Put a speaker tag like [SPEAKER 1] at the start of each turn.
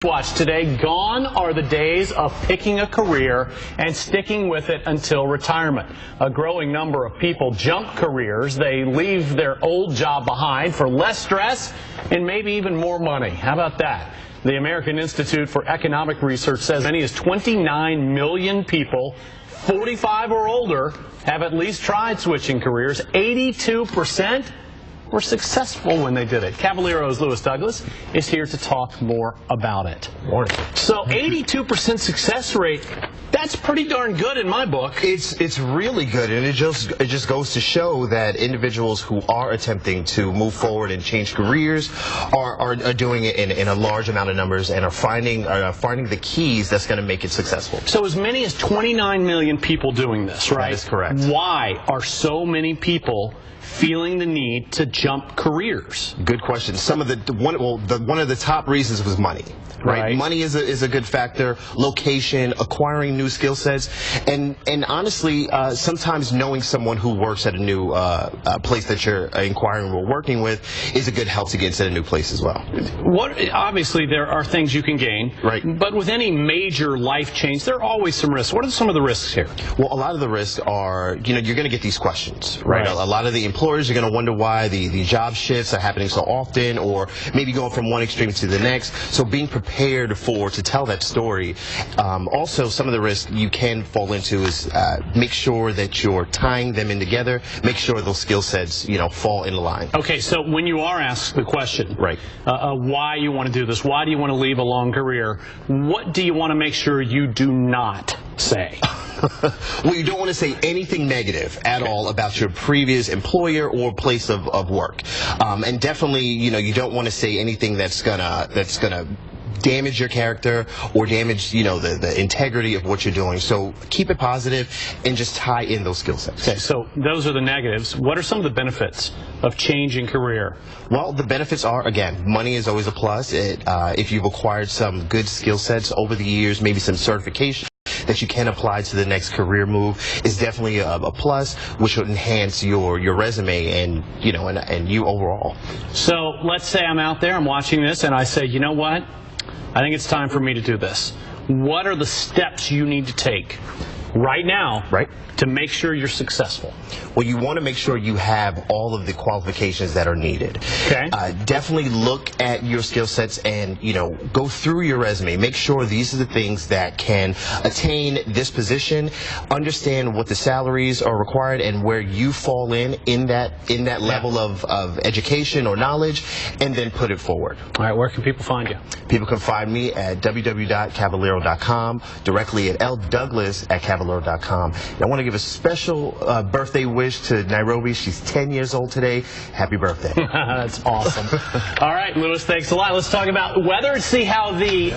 [SPEAKER 1] Watch today. Gone are the days of picking a career and sticking with it until retirement. A growing number of people jump careers. They leave their old job behind for less stress and maybe even more money. How about that? The American Institute for Economic Research says as many as 29 million people 45 or older have at least tried switching careers. 82% were successful when they did it. Kavaliro's Lewis Douglas is here to talk more about it.
[SPEAKER 2] Morning.
[SPEAKER 1] So 82% success rate, that's pretty darn good in my book.
[SPEAKER 2] It's really good, and it just goes to show that individuals who are attempting to move forward and change careers are doing it in a large amount of numbers and are finding the keys that's going to make it successful.
[SPEAKER 1] So as many as 29 million people doing this, right?
[SPEAKER 2] That is correct.
[SPEAKER 1] Why are so many people feeling the need to jump careers?
[SPEAKER 2] Good question. One of the top reasons was money. Right. Money is a good factor. Location, acquiring new skill sets, and honestly, sometimes knowing someone who works at a new place that you're inquiring or working with is a good help to get into a new place as well.
[SPEAKER 1] Obviously, there are things you can gain.
[SPEAKER 2] Right.
[SPEAKER 1] But with any major life change, there are always some risks. What are some of the risks here?
[SPEAKER 2] Well, a lot of the risks are, you're going to get these questions, right? A lot of the employers are going to wonder why the job shifts are happening so often, or maybe going from one extreme to the next. So being prepared to tell that story. Also, some of the risks you can fall into is make sure that you're tying them in together. Make sure those skill sets, fall in line.
[SPEAKER 1] Okay, so when you are asked the question,
[SPEAKER 2] right,
[SPEAKER 1] why you want to do this, why do you want to leave a long career, what do you want to make sure you do not say?
[SPEAKER 2] Well, you don't want to say anything negative at all about your previous employer or place of work, and definitely, you don't want to say anything that's gonna damage your character or damage, the integrity of what you're doing. So keep it positive and just tie in those skill sets.
[SPEAKER 1] Okay, so those are the negatives. What are some of the benefits of changing career?
[SPEAKER 2] Well, the benefits are, again, money is always a plus. If you've acquired some good skill sets over the years, maybe some certification that you can apply to the next career move is definitely a plus, which will enhance your resume and you overall.
[SPEAKER 1] So let's say I'm out there, I'm watching this, and I say, you know what? I think it's time for me to do this. What are the steps you need to take right now to make sure you're successful?
[SPEAKER 2] Well, you want to make sure you have all of the qualifications that are needed.
[SPEAKER 1] Okay.
[SPEAKER 2] Definitely look at your skill sets and, go through your resume. Make sure these are the things that can attain this position. Understand what the salaries are required and where you fall in that level of education or knowledge, and then put it forward.
[SPEAKER 1] All right, where can people find you?
[SPEAKER 2] People can find me at www.kavaliro.com, directly at ldouglas@kavaliro.com. I want to give a special birthday wish to Nairobi. She's 10 years old today. Happy birthday.
[SPEAKER 1] That's awesome. All right, Lewis, thanks a lot. Let's talk about weather and see how the